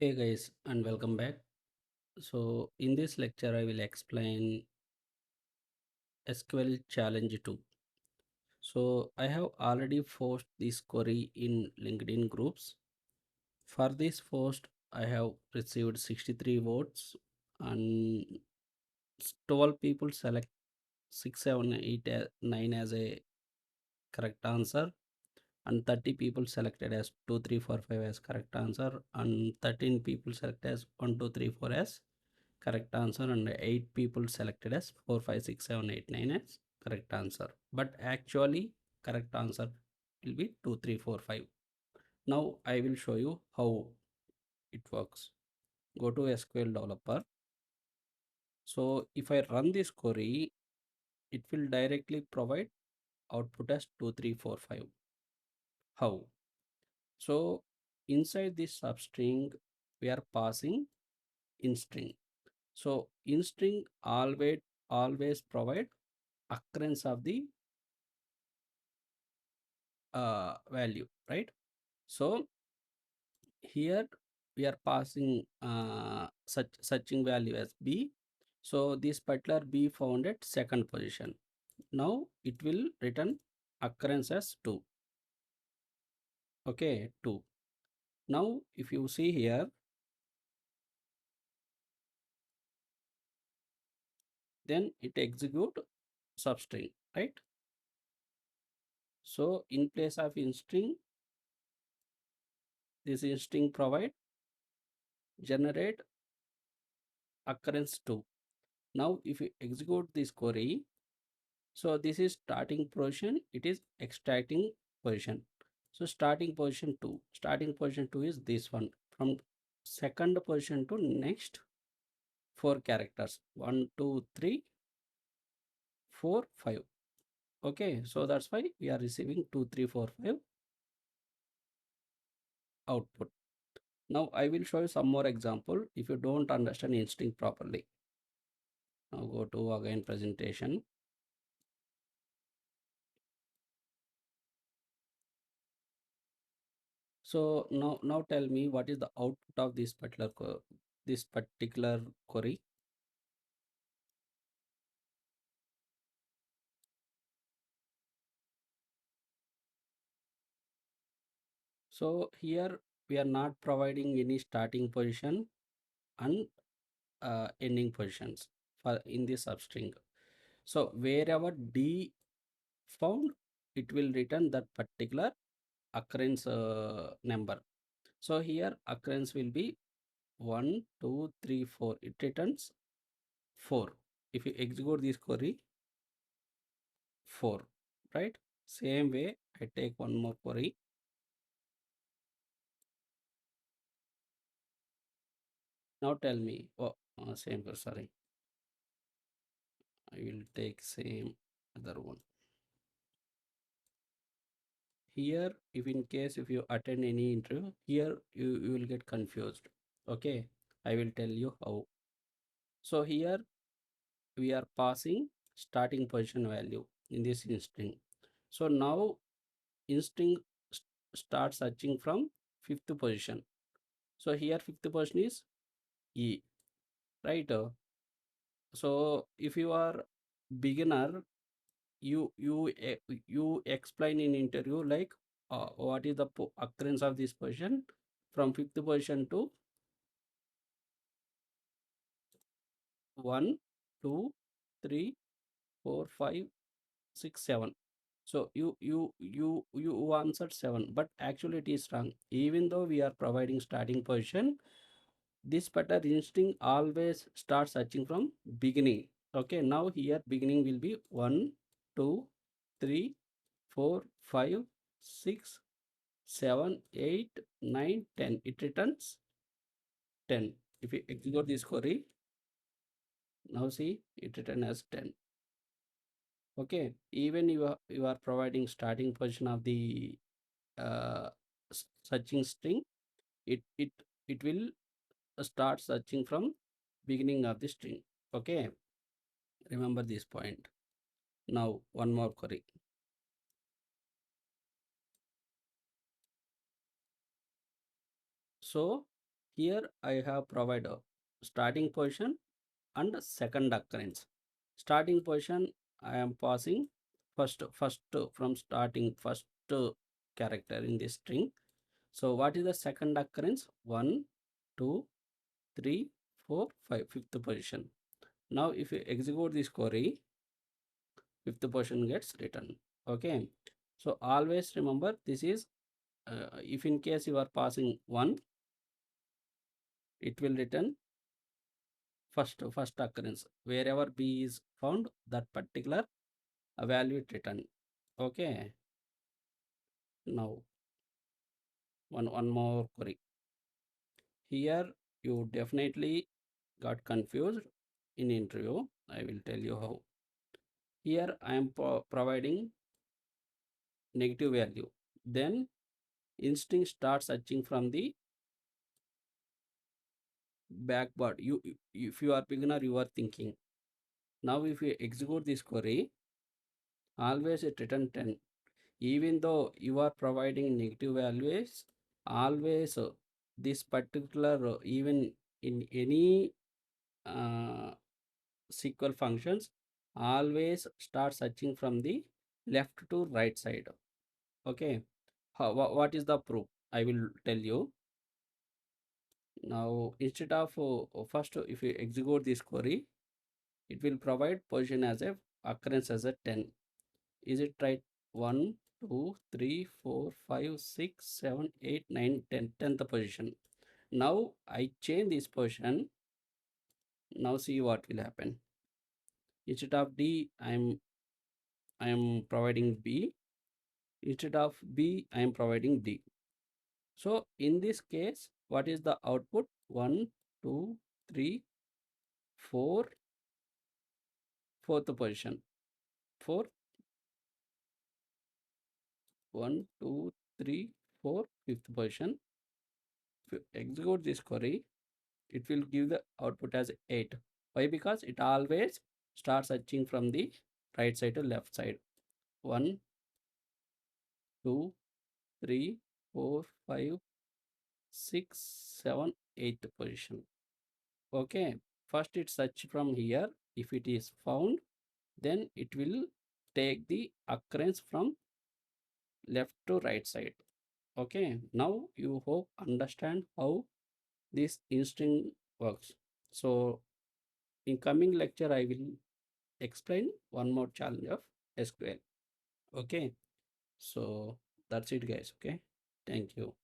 Hey guys, and welcome back. So in this lecture I will explain SQL Challenge 2. So I have already posted this query in LinkedIn groups. For this post I have received 63 votes and 12 people select 6, 7, 8, 9 as a correct answer, and 30 people selected as 2, 3, 4, 5 as correct answer, and 13 people selected as 1, 2, 3, 4 as correct answer, and 8 people selected as 4, 5, 6, 7, 8, 9 as correct answer. But actually correct answer will be 2, 3, 4, 5. Now I will show you how it works. Go to SQL developer. So if I run this query, it will directly provide output as 2, 3, 4, 5. How? So inside this substring we are passing in string. So in string always provide occurrence of the value, right? So here we are passing searching value as b. So this particular b found at second position. Now it will return occurrence as 2. Okay, 2. Now if you see here, then it execute substring, right? So in place of in string, this in string provide generate occurrence 2. Now if you execute this query, so this is starting position, it is extracting position. So starting position 2. Starting position 2 is this one. From second position to next 4 characters. 1, 2, 3, 4, 5. Okay, so that's why we are receiving 2, 3, 4, 5 output. Now I will show you some more example if you don't understand instinct properly. Now go to again presentation. So now tell me what is the output of this particular query. So here we are not providing any starting position and ending positions for in this substring. So wherever D found, it will return that particular occurrence number. So here occurrence will be 1, 2, 3, 4. It returns 4. If you execute this query, 4, right? Same way I take one more query. Now tell me, oh, same, sorry. I will take same other one. Here if in case if you attend any interview, here you will get confused. Okay, I will tell you how. So here we are passing starting position value in this string. So now string starts searching from fifth position. So here fifth position is E, right? So if you are beginner, you explain in interview like what is the occurrence of this position from fifth position to 1, 2, 3, 4, 5, 6, 7. So you answered 7, but actually it is wrong. Even though we are providing starting position, this pattern instinct always starts searching from beginning. Okay, now here beginning will be 1, 2, 3, 4, 5, 6, 7, 8, 9, 10. It returns 10. If you execute this query, now see it return as 10. Okay, even you are providing starting position of the uh, searching string, it will start searching from beginning of the string. Okay, remember this point. Now one more query. So Here I have provided starting position and second occurrence. Starting position I am passing first from starting first character in this string. So what is the second occurrence? 1, 2, 3, 4, 5, fifth position. Now if you execute this query, fifth position gets written. Okay. So always remember this is if in case you are passing 1, it will return first occurrence. Wherever B is found, that particular value it return. Okay. Now one more query. Here you definitely got confused in interview. I will tell you how. Here I am providing negative value. Then instinct starts searching from the backboard. If you are beginner, you are thinking. Now if you execute this query, always it return 10. Even though you are providing negative values, always this particular even in any uh, SQL functions, always start searching from the left to right side. Okay. What is the proof? I will tell you. Now instead of first if you execute this query, it will provide position as a occurrence as a 10. Is it right? 1, 2, 3, 4, 5, 6, 7, 8, 9, 10. 10th position. Now I change this position. Now see what will happen. Instead of D, I am providing B. Instead of B, I am providing D. So in this case, what is the output? 1, 2, 3, 4, fourth position. 4, 1, 2, 3, 4, fifth position. If you execute this query, it will give the output as 8. Why? Because it always starts searching from the right side to left side. 1, 2, 3, 4, 5, 6, 7, 8th position. Okay. First it search from here. If it is found, then it will take the occurrence from left to right side. Okay. Now you hope understand how this instinct works. So in coming lecture, I will explain one more challenge of SQL. Okay. So that's it guys. Okay. Thank you.